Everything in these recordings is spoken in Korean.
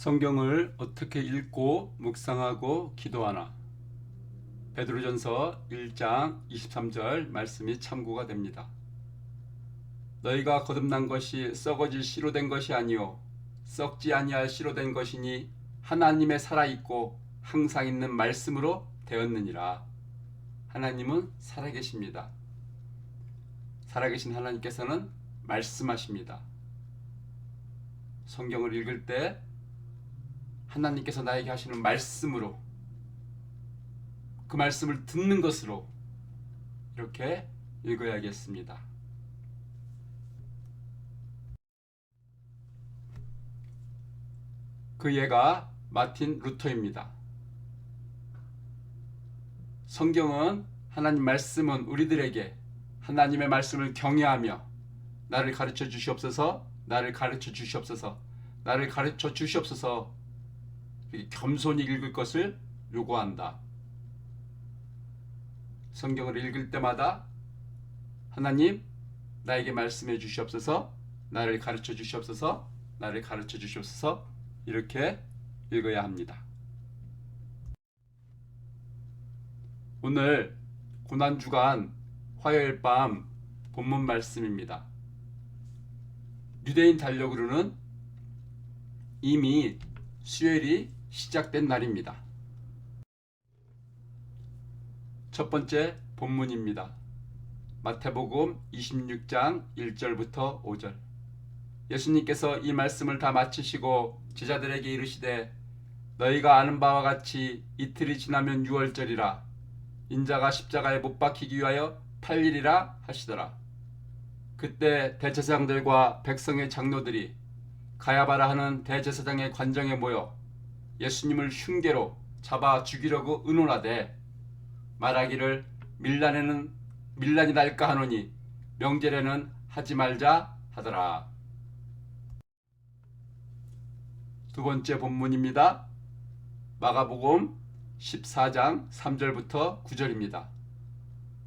성경을 어떻게 읽고 묵상하고 기도하나? 베드로전서 1장 23절 말씀이 참고가 됩니다. 너희가 거듭난 것이 썩어질 씨로 된 것이 아니요 썩지 아니할 씨로 된 것이니 하나님의 살아있고 항상 있는 말씀으로 되었느니라. 하나님은 살아계십니다. 살아계신 하나님께서는 말씀하십니다. 성경을 읽을 때 하나님께서 나에게 하시는 말씀으로, 그 말씀을 듣는 것으로 이렇게 읽어야겠습니다. 그 예가 마틴 루터입니다. 성경은, 하나님 말씀은 우리들에게 하나님의 말씀을 경외하며 나를 가르쳐 주시옵소서, 나를 가르쳐 주시옵소서, 나를 가르쳐 주시옵소서 겸손히 읽을 것을 요구한다. 성경을 읽을 때마다 하나님, 나에게 말씀해 주시옵소서, 나를 가르쳐 주시옵소서, 나를 가르쳐 주시옵소서 이렇게 읽어야 합니다. 오늘 고난주간 화요일 밤 본문 말씀입니다. 유대인 달력으로는 이미 수요일이 시작된 날입니다. 첫 번째 본문입니다. 마태복음 26장 1절부터 5절. 예수님께서 이 말씀을 다 마치시고 제자들에게 이르시되 너희가 아는 바와 같이 이틀이 지나면 유월절이라 인자가 십자가에 못 박히기 위하여 팔리리라 하시더라. 그때 대제사장들과 백성의 장로들이 가야바라 하는 대제사장의 관정에 모여 예수님을 흉계로 잡아 죽이려고 의논하되 말하기를 밀란이 날까 하노니 명절에는 하지 말자 하더라. 두 번째 본문입니다. 마가복음 14장 3절부터 9절입니다.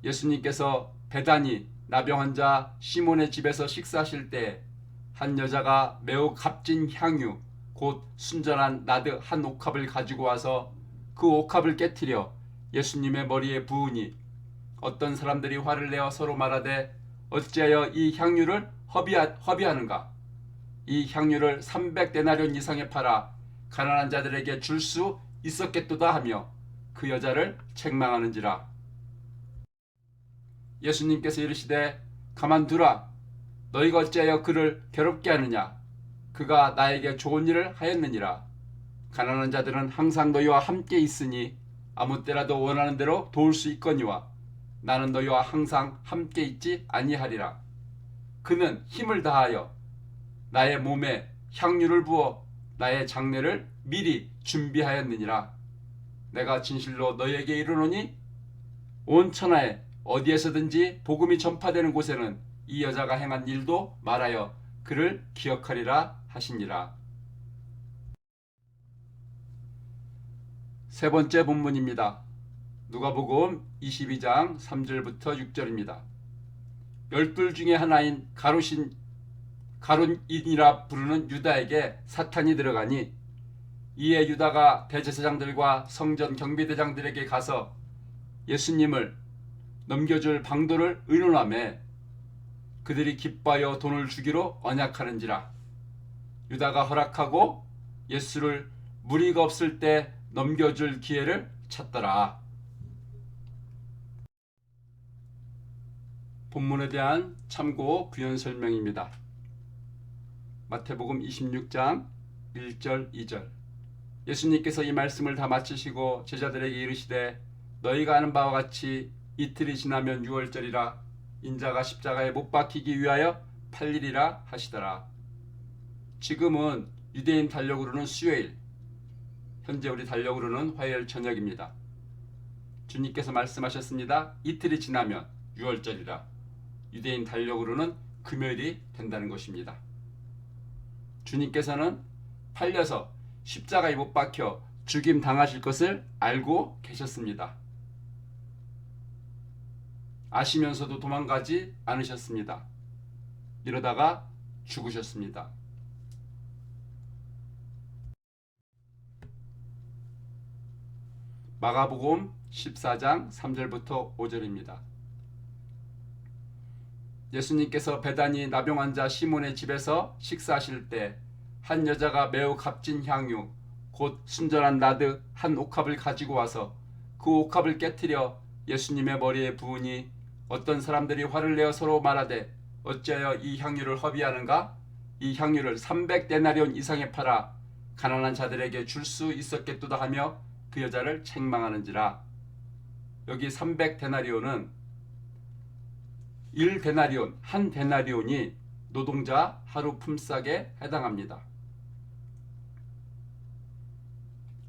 예수님께서 베다니 나병 환자 시몬의 집에서 식사하실 때 한 여자가 매우 값진 향유 곧 순전한 나드 한 옥합을 가지고 와서 그 옥합을 깨뜨려 예수님의 머리에 부으니 어떤 사람들이 화를 내어 서로 말하되 어찌하여 이 향유를 허비하는가? 이 향유를 300데나리온 이상에 팔아 가난한 자들에게 줄 수 있었겠도다 하며 그 여자를 책망하는지라. 예수님께서 이르시되 가만두라. 너희가 어찌하여 그를 괴롭게 하느냐? 그가 나에게 좋은 일을 하였느니라. 가난한 자들은 항상 너희와 함께 있으니 아무 때라도 원하는 대로 도울 수 있거니와 나는 너희와 항상 함께 있지 아니하리라. 그는 힘을 다하여 나의 몸에 향유를 부어 나의 장례를 미리 준비하였느니라. 내가 진실로 너희에게 이르노니 온 천하에 어디에서든지 복음이 전파되는 곳에는 이 여자가 행한 일도 말하여 그를 기억하리라 하시니라. 세 번째 본문입니다. 누가복음 22장 3절부터 6절입니다. 열둘 중에 하나인 가룟인이라 부르는 유다에게 사탄이 들어가니 이에 유다가 대제사장들과 성전 경비대장들에게 가서 예수님을 넘겨줄 방도를 의논하며 그들이 기뻐하여 돈을 주기로 언약하는지라. 유다가 허락하고 예수를 무리가 없을 때 넘겨줄 기회를 찾더라. 본문에 대한 참고 구현 설명입니다. 마태복음 26장 1절 2절. 예수님께서 이 말씀을 다 마치시고 제자들에게 이르시되 너희가 아는 바와 같이 이틀이 지나면 유월절이라 인자가 십자가에 못 박히기 위하여 팔리리라 하시더라. 지금은 유대인 달력으로는 수요일, 현재 우리 달력으로는 화요일 저녁입니다. 주님께서 말씀하셨습니다. 이틀이 지나면 유월절이라. 유대인 달력으로는 금요일이 된다는 것입니다. 주님께서는 팔려서 십자가에 못 박혀 죽임 당하실 것을 알고 계셨습니다. 아시면서도 도망가지 않으셨습니다. 이러다가 죽으셨습니다. 마가복음 14장 3절부터 5절입니다. 예수님께서 베다니 나병 환자 시몬의 집에서 식사하실 때 한 여자가 매우 값진 향유 곧 순전한 나드 한 옥합을 가지고 와서 그 옥합을 깨뜨려 예수님의 머리에 부으니 어떤 사람들이 화를 내어 서로 말하되 어찌하여 이 향유를 허비하는가? 이 향유를 300데나리온 이상에 팔아 가난한 자들에게 줄 수 있었겠도다 하며 그 여자를 책망하는지라. 여기 300데나리온은 1데나리온, 한 데나리온이 노동자 하루 품삯에 해당합니다.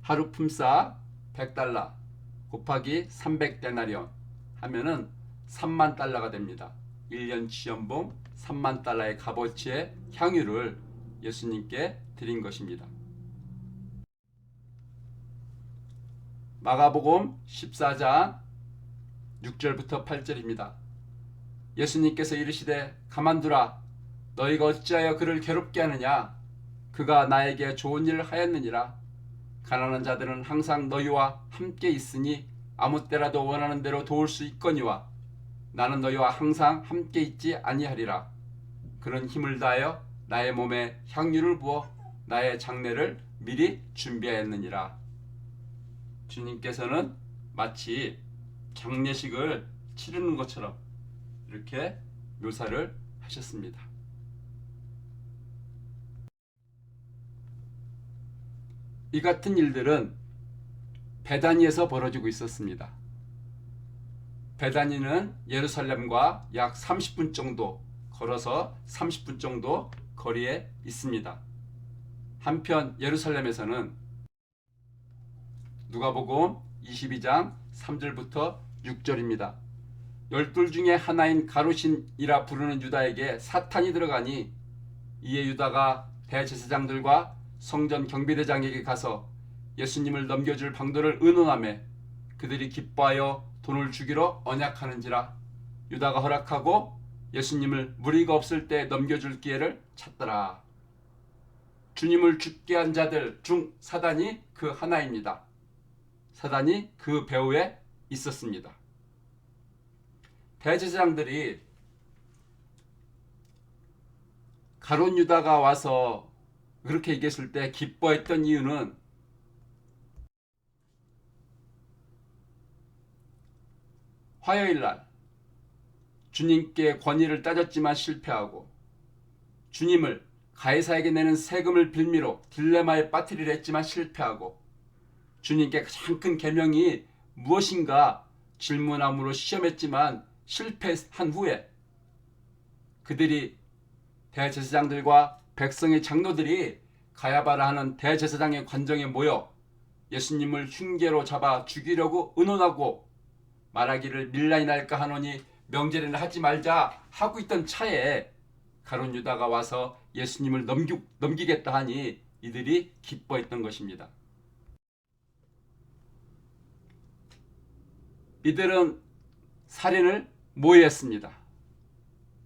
하루 품삯 100달러 곱하기 300데나리온 하면은 3만 달러가 됩니다. 1년 취연봉 3만 달러의 값어치의 향유를 예수님께 드린 것입니다. 마가복음 14장 6절부터 8절입니다. 예수님께서 이르시되 가만두라. 너희가 어찌하여 그를 괴롭게 하느냐. 그가 나에게 좋은 일을 하였느니라. 가난한 자들은 항상 너희와 함께 있으니 아무 때라도 원하는 대로 도울 수 있거니와 나는 너희와 항상 함께 있지 아니하리라. 그런 힘을 다하여 나의 몸에 향유를 부어 나의 장례를 미리 준비하였느니라. 주님께서는 마치 장례식을 치르는 것처럼 이렇게 묘사를 하셨습니다. 이 같은 일들은 베다니에서 벌어지고 있었습니다. 베다니는 예루살렘과 약 30분 정도 걸어서 30분 정도 거리에 있습니다. 한편 예루살렘에서는 누가복음 22장 3절부터 6절입니다. 열둘 중에 하나인 가룟이라 부르는 유다에게 사탄이 들어가니 이에 유다가 대제사장들과 성전 경비대장에게 가서 예수님을 넘겨줄 방도를 의논하며 그들이 기뻐하여 돈을 주기로 언약하는지라. 유다가 허락하고 예수님을 무리가 없을 때 넘겨줄 기회를 찾더라. 주님을 죽게 한 자들 중 사단이 그 하나입니다. 사단이 그 배후에 있었습니다. 대제사장들이 가룟 유다가 와서 그렇게 얘기했을 때 기뻐했던 이유는 화요일날 주님께 권위를 따졌지만 실패하고 주님을 가이사에게 내는 세금을 빌미로 딜레마에 빠뜨리려 했지만 실패하고 주님께 가장 큰 계명이 무엇인가 질문함으로 시험했지만 실패한 후에 그들이 대제사장들과 백성의 장로들이 가야바라 하는 대제사장의 관정에 모여 예수님을 흉계로 잡아 죽이려고 의논하고 말하기를 밀라이 날까 하노니 명제를 하지 말자 하고 있던 차에 가룟 유다가 와서 예수님을 넘기겠다 하니 이들이 기뻐했던 것입니다. 이들은 살인을 모의했습니다.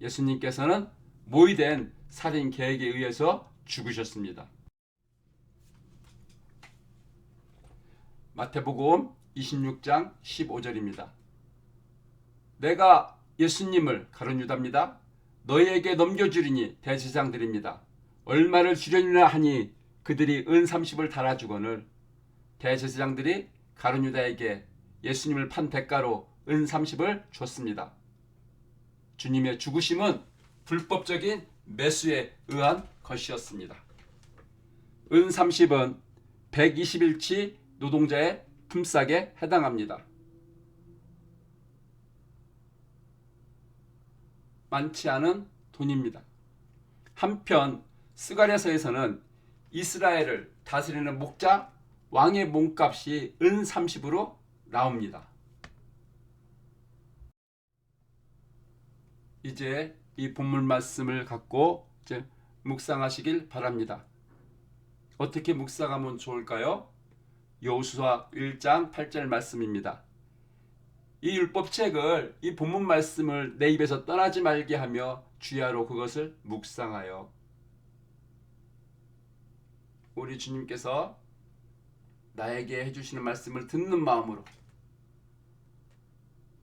예수님께서는 모의된 살인 계획에 의해서 죽으셨습니다. 마태복음 26장 15절입니다. 내가 예수님을 가룟 유다입니다. 너희에게 넘겨주리니 대제사장들입니다. 얼마를 주려니라 하니 그들이 은 30을 달아주거늘. 대제사장들이 가룟 유다에게 예수님을 판 대가로 은 30을 줬습니다. 주님의 죽으심은 불법적인 매수에 의한 것이었습니다. 은 30은 120일치 노동자의 품삯에 해당합니다. 많지 않은 돈입니다. 한편 스가랴서에서는 이스라엘을 다스리는 목자 왕의 몸값이 은 30으로 나옵니다. 이제 이 본문 말씀을 갖고 이제 묵상하시길 바랍니다. 어떻게 묵상하면 좋을까요? 여호수아 1장 8절 말씀입니다. 이 율법책을 이 본문 말씀을 내 입에서 떠나지 말게 하며 주야로 그것을 묵상하여. 우리 주님께서 나에게 해주시는 말씀을 듣는 마음으로,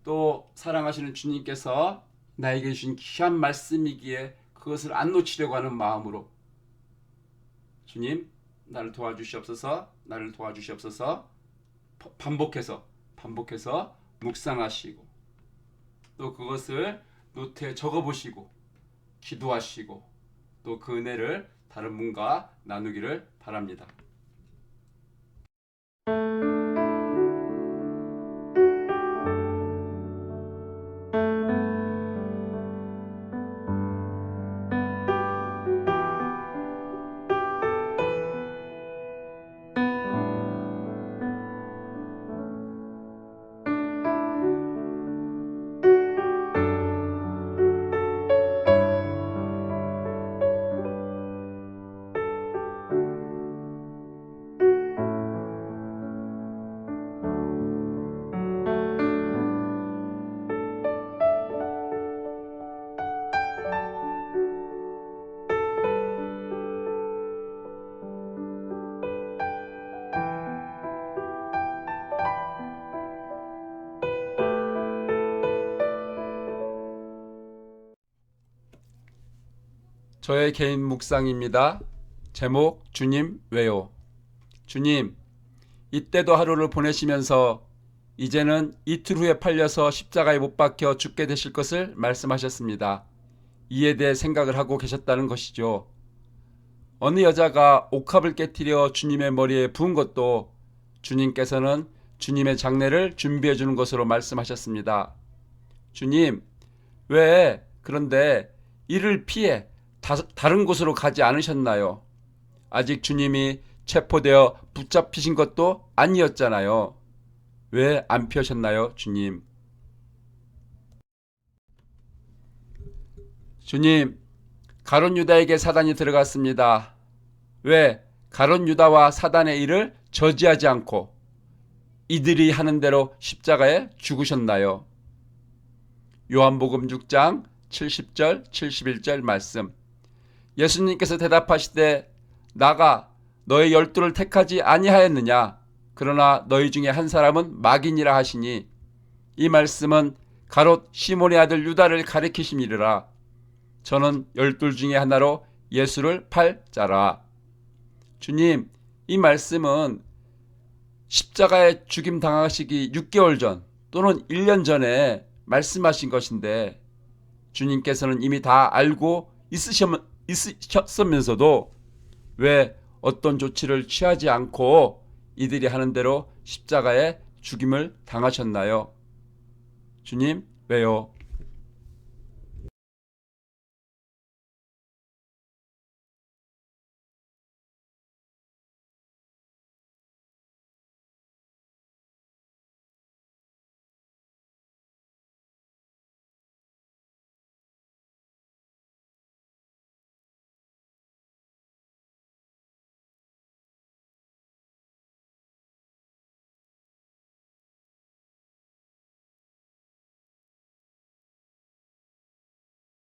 또 사랑하시는 주님께서 나에게 주신 귀한 말씀이기에 그것을 안 놓치려고 하는 마음으로, 주님 나를 도와주시옵소서, 나를 도와주시옵소서 반복해서 묵상하시고, 또 그것을 노트에 적어보시고 기도하시고, 또 그 은혜를 다른 분과 나누기를 바랍니다. 저의 개인 묵상입니다. 제목 주님 왜요? 주님, 이때도 하루를 보내시면서 이제는 이틀 후에 팔려서 십자가에 못 박혀 죽게 되실 것을 말씀하셨습니다. 이에 대해 생각을 하고 계셨다는 것이죠. 어느 여자가 옥합을 깨뜨려 주님의 머리에 부은 것도 주님께서는 주님의 장례를 준비해 주는 것으로 말씀하셨습니다. 주님, 왜 그런데 이를 피해 다른 곳으로 가지 않으셨나요? 아직 주님이 체포되어 붙잡히신 것도 아니었잖아요. 왜 안 피하셨나요, 주님? 주님, 가룟 유다에게 사단이 들어갔습니다. 왜 가룟 유다와 사단의 일을 저지하지 않고 이들이 하는 대로 십자가에 죽으셨나요? 요한복음 6장 70절 71절 말씀. 예수님께서 대답하시되 나가 너희 12를 택하지 아니하였느냐? 그러나 너희 중에 한 사람은 마귀니라 하시니, 이 말씀은 가롯 시몬의 아들 유다를 가리키심이라. 저는 12 중에 하나로 예수를 팔 자라. 주님, 이 말씀은 십자가에 죽임 당하시기 6개월 전 또는 1년 전에 말씀하신 것인데, 주님께서는 이미 다 알고 있으셨으면서도 왜 어떤 조치를 취하지 않고 이들이 하는 대로 십자가에 죽임을 당하셨나요? 주님, 왜요?